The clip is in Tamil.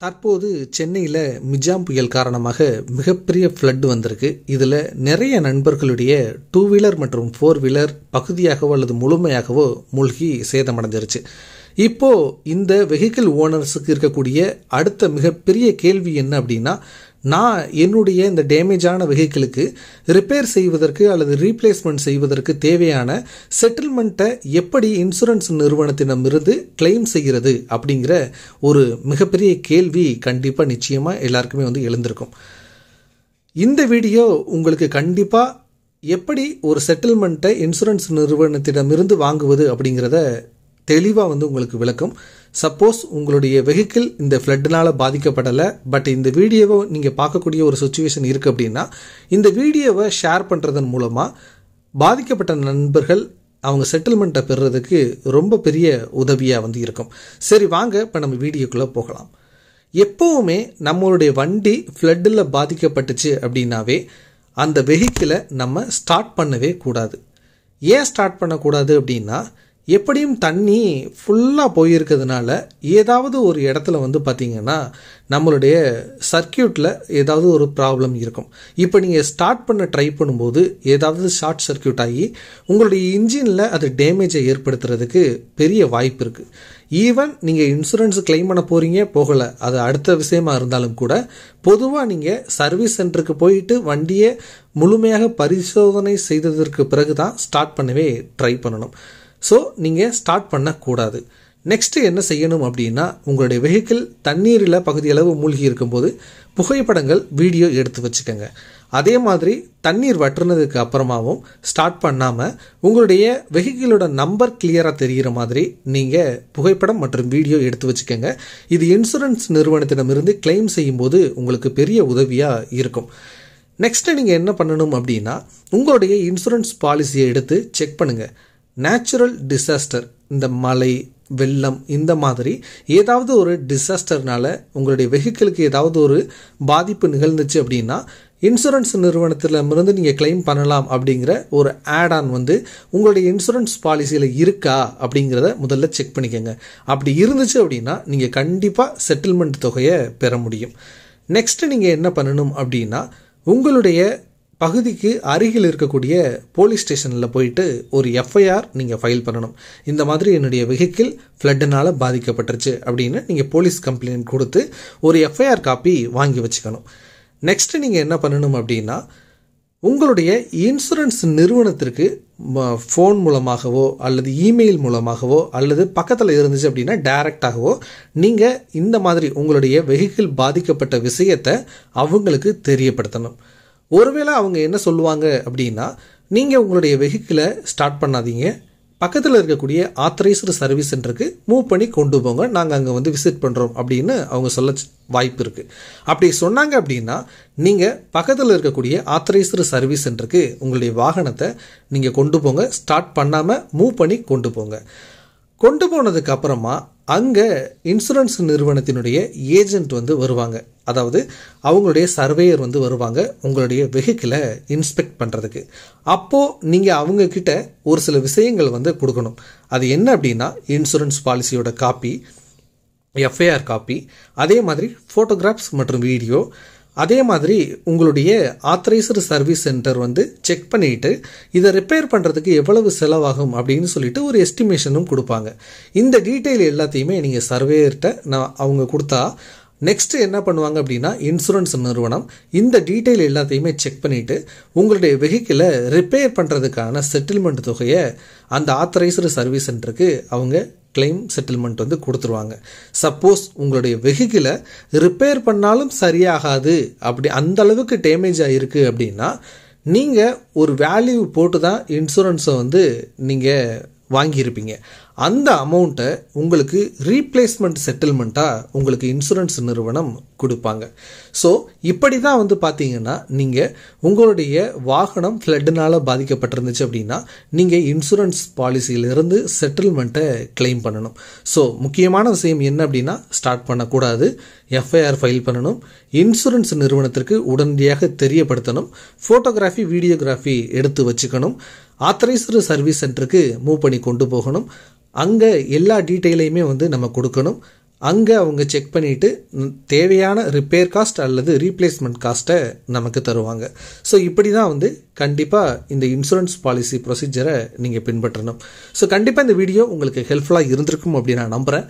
தற்போது சென்னையில் மிஜாம் புயல் காரணமாக மிகப்பெரிய ஃப்ளட் வந்திருக்கு. இதில் நிறைய நண்பர்களுடைய 2 வீலர் மற்றும் 4 வீலர் பகுதியாகவோ அல்லது முழுமையாகவோ மூழ்கி சேதமடைஞ்சிருச்சு. இப்போது இந்த வெஹிக்கிள் ஓனர்ஸுக்கு இருக்கக்கூடிய அடுத்த மிகப்பெரிய கேள்வி என்ன அப்படின்னா, நான் என்னுடைய இந்த டேமேஜான வெஹிக்கிளுக்கு ரிப்பேர் செய்வதற்கு அல்லது ரீப்ளேஸ்மெண்ட் செய்வதற்கு தேவையான செட்டில்மெண்ட்டை எப்படி இன்சூரன்ஸ் நிறுவனத்திடமிருந்து கிளைம் செய்கிறது அப்படிங்கிற ஒரு மிகப்பெரிய கேள்வி கண்டிப்பாக நிச்சயமாக எல்லாருக்குமே எழுந்திருக்கும். இந்த வீடியோ உங்களுக்கு கண்டிப்பாக எப்படி ஒரு செட்டில்மெண்ட்டை இன்சூரன்ஸ் நிறுவனத்திடமிருந்து வாங்குவது அப்படிங்கிறத தெளிவாக உங்களுக்கு விளக்கும். சப்போஸ் உங்களுடைய வெஹிக்கிள் இந்த ஃப்ளட்னால் பாதிக்கப்படலை, பட் இந்த வீடியோவை நீங்கள் பார்க்கக்கூடிய ஒரு சுச்சுவேஷன் இருக்குது அப்படின்னா, இந்த வீடியோவை ஷேர் பண்ணுறதன் மூலமாக பாதிக்கப்பட்ட நண்பர்கள் அவங்க செட்டில்மெண்ட்டை பெறுறதுக்கு ரொம்ப பெரிய உதவியாக இருக்கும். சரி, வாங்க இப்போ நம்ம வீடியோக்குள்ளே போகலாம். எப்போவுமே நம்மளுடைய வண்டி ஃப்ளட்டில் பாதிக்கப்பட்டுச்சு அப்படின்னாவே அந்த வெஹிக்கிளை நம்ம ஸ்டார்ட் பண்ணவே கூடாது. ஏன் ஸ்டார்ட் பண்ணக்கூடாது அப்படின்னா, எப்படியும் தண்ணி ஃபுல்லாக போயிருக்கிறதுனால ஏதாவது ஒரு இடத்துல பார்த்திங்கன்னா நம்மளுடைய சர்க்கியூட்டில் ஏதாவது ஒரு ப்ராப்ளம் இருக்கும். இப்போ நீங்கள் ஸ்டார்ட் பண்ண ட்ரை பண்ணும்போது ஏதாவது ஷார்ட் சர்க்கியூட் ஆகி உங்களுடைய இன்ஜினில் அது டேமேஜை ஏற்படுத்துறதுக்கு பெரிய வாய்ப்பு இருக்குது. ஈவன் நீங்கள் இன்சூரன்ஸ் கிளைம் பண்ண போகிறீங்க போகலை, அது அடுத்த விஷயமா இருந்தாலும் கூட பொதுவாக நீங்கள் சர்வீஸ் சென்டருக்கு போயிட்டு வண்டியை முழுமையாக பரிசோதனை செய்ததற்கு பிறகு தான் ஸ்டார்ட் பண்ணவே ட்ரை பண்ணணும். ஸோ நீங்கள் ஸ்டார்ட் பண்ணக்கூடாது. நெக்ஸ்ட்டு என்ன செய்யணும் அப்படின்னா, உங்களுடைய வெஹிக்கிள் தண்ணீரில் பகுதியளவு மூழ்கி இருக்கும்போது புகைப்படங்கள் வீடியோ எடுத்து வச்சுக்கோங்க. அதே மாதிரி தண்ணீர் வற்றுனதுக்கு அப்புறமாவும் ஸ்டார்ட் பண்ணாமல் உங்களுடைய வெஹிக்கிளோட நம்பர் கிளியராக தெரிகிற மாதிரி நீங்கள் புகைப்படம் மற்றும் வீடியோ எடுத்து வச்சுக்கோங்க. இது இன்சூரன்ஸ் நிறுவனத்திடமிருந்து கிளைம் செய்யும்போது உங்களுக்கு பெரிய உதவியாக இருக்கும். நெக்ஸ்ட்டு நீங்கள் என்ன பண்ணணும் அப்படின்னா, உங்களுடைய இன்சூரன்ஸ் பாலிசியை எடுத்து செக் பண்ணுங்கள். நேச்சுரல் டிசாஸ்டர், இந்த மழை வெள்ளம் இந்த மாதிரி ஏதாவது ஒரு டிசாஸ்டர்னால உங்களுடைய வெஹிக்கிளுக்கு ஏதாவது ஒரு பாதிப்பு நிகழ்ந்துச்சு அப்படின்னா இன்சூரன்ஸ் நிறுவனத்திலிருந்து நீங்கள் கிளைம் பண்ணலாம் அப்படிங்கிற ஒரு ஆட் ஆன் உங்களுடைய இன்சூரன்ஸ் பாலிசியில் இருக்கா அப்படிங்கிறத முதல்ல செக் பண்ணிக்கோங்க. அப்படி இருந்துச்சு அப்படின்னா நீங்கள் கண்டிப்பாக செட்டில்மெண்ட் தொகையை பெற முடியும். நெக்ஸ்ட்டு நீங்கள் என்ன பண்ணணும் அப்படின்னா, உங்களுடைய பகுதிக்கு அருகில் இருக்கக்கூடிய போலீஸ் ஸ்டேஷனில் போயிட்டு ஒரு எஃப்ஐஆர் நீங்கள் ஃபைல் பண்ணணும். இந்த மாதிரி என்னுடைய வெஹிக்கிள் ஃப்ளட்டுனால் பாதிக்கப்பட்டுருச்சு அப்படின்னு நீங்கள் போலீஸ் கம்ப்ளைண்ட் கொடுத்து ஒரு எஃப்ஐஆர் காப்பி வாங்கி வச்சுக்கணும். நெக்ஸ்ட்டு நீங்கள் என்ன பண்ணணும் அப்படின்னா, உங்களுடைய இன்சூரன்ஸ் நிறுவனத்திற்கு ஃபோன் மூலமாகவோ அல்லது இமெயில் மூலமாகவோ அல்லது பக்கத்தில் இருந்துச்சு அப்படின்னா டைரெக்டாகவோ நீங்கள் இந்த மாதிரி உங்களுடைய வெஹிக்கிள் பாதிக்கப்பட்ட விஷயத்தை அவங்களுக்கு தெரியப்படுத்தணும். ஒருவேளை அவங்க என்ன சொல்லுவாங்க அப்படின்னா, நீங்கள் உங்களுடைய வெஹிக்கிளை ஸ்டார்ட் பண்ணாதீங்க, பக்கத்தில் இருக்கக்கூடிய ஆத்தரைஸ்டு சர்வீஸ் சென்டருக்கு மூவ் பண்ணி கொண்டு போங்க, நாங்கள் அங்கே விசிட் பண்ணுறோம் அப்படின்னு அவங்க சொல்ல வாய்ப்பு இருக்குது. அப்படி சொன்னாங்க அப்படின்னா நீங்கள் பக்கத்தில் இருக்கக்கூடிய ஆத்தரைஸ்டு சர்வீஸ் சென்டருக்கு உங்களுடைய வாகனத்தை நீங்கள் கொண்டு போங்க. ஸ்டார்ட் பண்ணாமல் மூவ் பண்ணி கொண்டு போங்க. கொண்டு போனதுக்கு அப்புறமா அங்கே இன்சூரன்ஸ் நிறுவனத்தினுடைய ஏஜென்ட் வருவாங்க. அதாவது அவங்களுடைய சர்வேயர் வருவாங்க உங்களுடைய வெஹிக்கிளை இன்ஸ்பெக்ட் பண்ணுறதுக்கு. அப்போது நீங்கள் அவங்கக்கிட்ட ஒரு சில விஷயங்கள் கொடுக்கணும். அது என்ன அப்படின்னா, இன்சூரன்ஸ் பாலிசியோட காப்பி, எஃப்ஐஆர் காப்பி, அதே மாதிரி ஃபோட்டோகிராஃப்ஸ் மற்றும் வீடியோ, அதே மாதிரி உங்களுடைய ஆத்தரைஸ்டு சர்வீஸ் சென்டர் செக் பண்ணிவிட்டு இதை ரிப்பேர் பண்ணுறதுக்கு எவ்வளவு செலவாகும் அப்படின்னு சொல்லிட்டு ஒரு எஸ்டிமேஷனும் கொடுப்பாங்க. இந்த டீட்டெயில் எல்லாத்தையுமே நீங்கள் சர்வேயர்கிட்ட அவங்க கொடுத்தா நெக்ஸ்ட்டு என்ன பண்ணுவாங்க அப்படின்னா, இன்சூரன்ஸ் நிறுவனம் இந்த டீட்டெயில் எல்லாத்தையுமே செக் பண்ணிவிட்டு உங்களுடைய வெஹிக்கிளை ரிப்பேர் பண்ணுறதுக்கான செட்டில்மெண்ட் தொகையை அந்த ஆத்தரைஸ்டு சர்வீஸ் சென்டருக்கு அவங்க கிளைம் செட்டில்மெண்ட் கொடுத்துருவாங்க. சப்போஸ் உங்களுடைய வெஹிக்கிளை ரிப்பேர் பண்ணாலும் சரியாகாது, அப்படி அந்த அளவுக்கு டேமேஜ் ஆகிருக்கு அப்படின்னா நீங்கள் ஒரு வேல்யூ போட்டு தான் இன்சூரன்ஸை நீங்கள் வாங்கியிருப்பீங்க. அந்த அமௌண்ட்டை உங்களுக்கு ரீப்ளேஸ்மெண்ட் செட்டில்மெண்ட்டாக உங்களுக்கு இன்சூரன்ஸ் நிறுவனம் கொடுப்பாங்க. ஸோ இப்படி தான் பார்த்தீங்கன்னா நீங்கள் உங்களுடைய வாகனம் ஃப்ளட்டுனால் பாதிக்கப்பட்டிருந்துச்சு அப்படின்னா நீங்கள் இன்சூரன்ஸ் பாலிசியிலிருந்து செட்டில்மெண்ட்டை கிளைம் பண்ணணும். ஸோ முக்கியமான விஷயம் என்ன அப்படின்னா, ஸ்டார்ட் பண்ணக்கூடாது, எஃப்ஐஆர் ஃபைல் பண்ணணும், இன்சூரன்ஸ் நிறுவனத்திற்கு உடனடியாக தெரியப்படுத்தணும், ஃபோட்டோகிராஃபி வீடியோகிராஃபி எடுத்து வச்சுக்கணும், ஆத்தரைஸ்டு சர்வீஸ் சென்டருக்கு மூவ் பண்ணி கொண்டு போகணும், அங்கே எல்லா டீட்டெயிலையுமே நம்ம கொடுக்கணும். அங்கே அவங்க செக் பண்ணிவிட்டு தேவையான ரிப்பேர் காஸ்ட் அல்லது ரீப்ளேஸ்மெண்ட் காஸ்ட்டை நமக்கு தருவாங்க. ஸோ இப்படி தான் வந்து கண்டிப்பாக இந்த இன்சூரன்ஸ் பாலிசி ப்ரொசீஜரை நீங்கள் பின்பற்றணும். ஸோ கண்டிப்பாக இந்த வீடியோ உங்களுக்கு ஹெல்ப்ஃபுல்லாக இருந்திருக்கும் அப்படின்னு நான் நம்புகிறேன்.